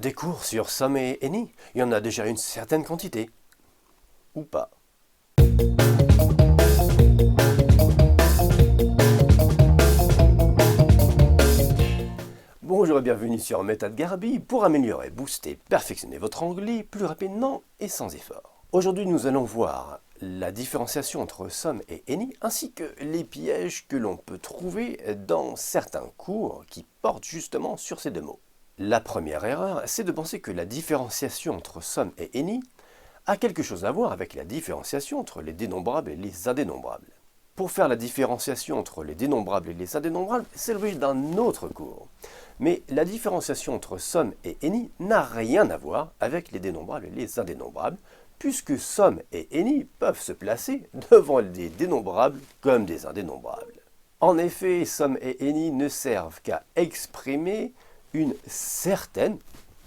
des cours sur some et any. Il y en a déjà une certaine quantité. Ou pas. Bonjour et bienvenue sur Méthode Garbi pour améliorer, booster, perfectionner votre anglais plus rapidement et sans effort. Aujourd'hui, nous allons voir la différenciation entre some et any ainsi que les pièges que l'on peut trouver dans certains cours qui portent justement sur ces deux mots. La première erreur, c'est de penser que la différenciation entre some et any a quelque chose à voir avec la différenciation entre les dénombrables et les indénombrables. Pour faire la différenciation entre les dénombrables et les indénombrables, c'est l'objet d'un autre cours. Mais la différenciation entre some et any n'a rien à voir avec les dénombrables et les indénombrables, puisque some et any peuvent se placer devant des dénombrables comme des indénombrables. En effet, some et any ne servent qu'à exprimer une certaine,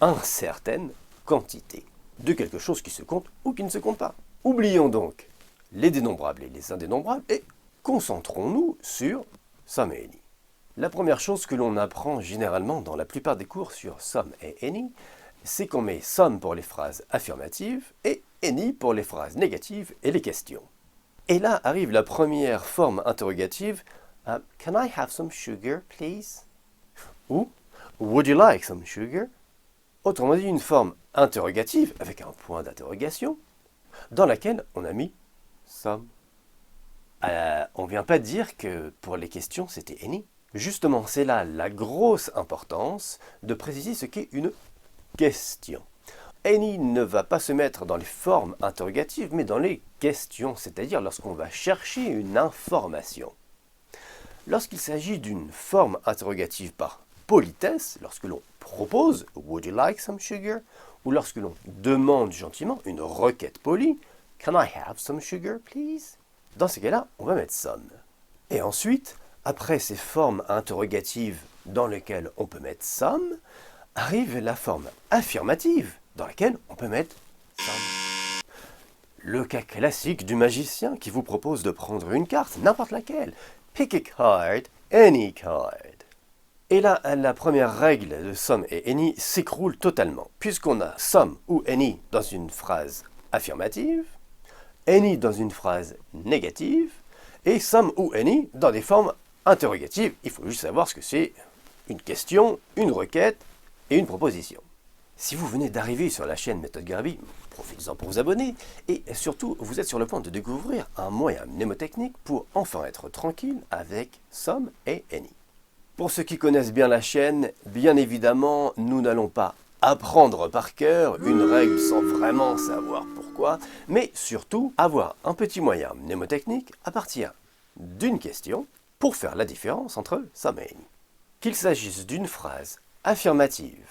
incertaine quantité de quelque chose qui se compte ou qui ne se compte pas. Oublions donc les dénombrables et les indénombrables et concentrons-nous sur some et any. La première chose que l'on apprend généralement dans la plupart des cours sur some et any, c'est qu'on met some pour les phrases affirmatives et any pour les phrases négatives et les questions. Et là arrive la première forme interrogative, Can I have some sugar, please? Ou Would you like some sugar? Autrement dit, une forme interrogative avec un point d'interrogation dans laquelle on a mis some. On ne vient pas dire que pour les questions c'était any. Justement, c'est là la grosse importance de préciser ce qu'est une question. Any ne va pas se mettre dans les formes interrogatives, mais dans les questions, c'est-à-dire lorsqu'on va chercher une information. Lorsqu'il s'agit d'une forme interrogative par politesse, lorsque l'on propose « Would you like some sugar ?» ou lorsque l'on demande gentiment une requête polie « Can I have some sugar, please ?» Dans ces cas-là, on va mettre « some ». Et ensuite, après ces formes interrogatives dans lesquelles on peut mettre « some », arrive la forme affirmative dans laquelle on peut mettre « some ». Le cas classique du magicien qui vous propose de prendre une carte, n'importe laquelle. Pick a card, any card. Et là, la première règle de some et any s'écroule totalement, puisqu'on a some ou any dans une phrase affirmative, any dans une phrase négative, et some ou any dans des formes interrogatives. Il faut juste savoir ce que c'est une question, une requête et une proposition. Si vous venez d'arriver sur la chaîne Méthode Garbi, profitez-en pour vous abonner, et surtout, vous êtes sur le point de découvrir un moyen mnémotechnique pour enfin être tranquille avec some et any. Pour ceux qui connaissent bien la chaîne, bien évidemment, nous n'allons pas apprendre par cœur une règle sans vraiment savoir pourquoi, mais surtout avoir un petit moyen mnémotechnique à partir d'une question pour faire la différence entre some et any. Qu'il s'agisse d'une phrase affirmative,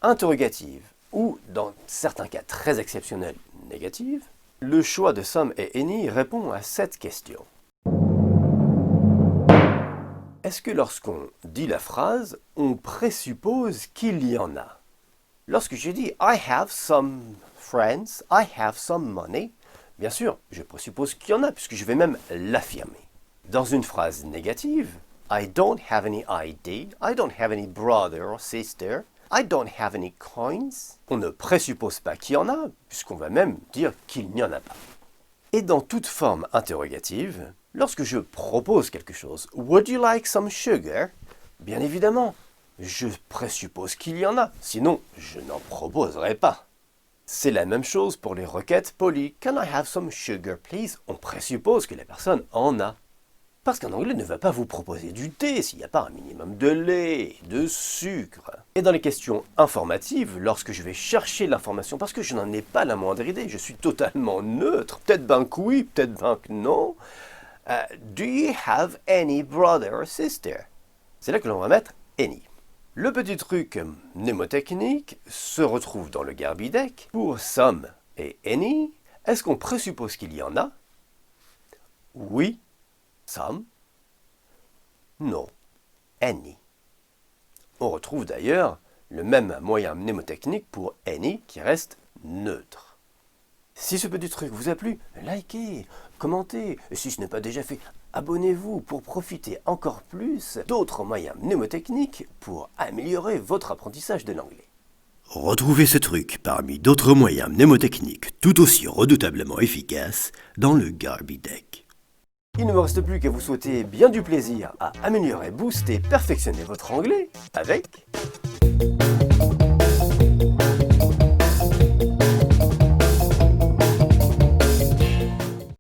interrogative ou, dans certains cas très exceptionnels, négative, le choix de some et any répond à cette question. Est-ce que lorsqu'on dit la phrase, on présuppose qu'il y en a? Lorsque je dis « I have some friends, I have some money », bien sûr, je présuppose qu'il y en a, puisque je vais même l'affirmer. Dans une phrase négative, « I don't have any ID, I don't have any brother or sister, I don't have any coins », on ne présuppose pas qu'il y en a, puisqu'on va même dire qu'il n'y en a pas. Et dans toute forme interrogative, lorsque je propose quelque chose, « Would you like some sugar ?» Bien évidemment, je présuppose qu'il y en a, sinon je n'en proposerai pas. C'est la même chose pour les requêtes polies. « Can I have some sugar, please ?» On présuppose que la personne en a. Parce qu'un anglais ne va pas vous proposer du thé s'il n'y a pas un minimum de lait, de sucre. Et dans les questions informatives, lorsque je vais chercher l'information, parce que je n'en ai pas la moindre idée, je suis totalement neutre, peut-être ben que oui, peut-être ben que non. Do you have any brother or sister? C'est là que l'on va mettre any. Le petit truc mnémotechnique se retrouve dans le Garbi Deck. Pour some et any, est-ce qu'on présuppose qu'il y en a? Oui. Some? Non. Any. On retrouve d'ailleurs le même moyen mnémotechnique pour any qui reste neutre. Si ce petit truc vous a plu, likez, commentez, et si ce n'est pas déjà fait, abonnez-vous pour profiter encore plus d'autres moyens mnémotechniques pour améliorer votre apprentissage de l'anglais. Retrouvez ce truc parmi d'autres moyens mnémotechniques tout aussi redoutablement efficaces dans le Garby Deck. Il ne me reste plus qu'à vous souhaiter bien du plaisir à améliorer, booster, perfectionner votre anglais avec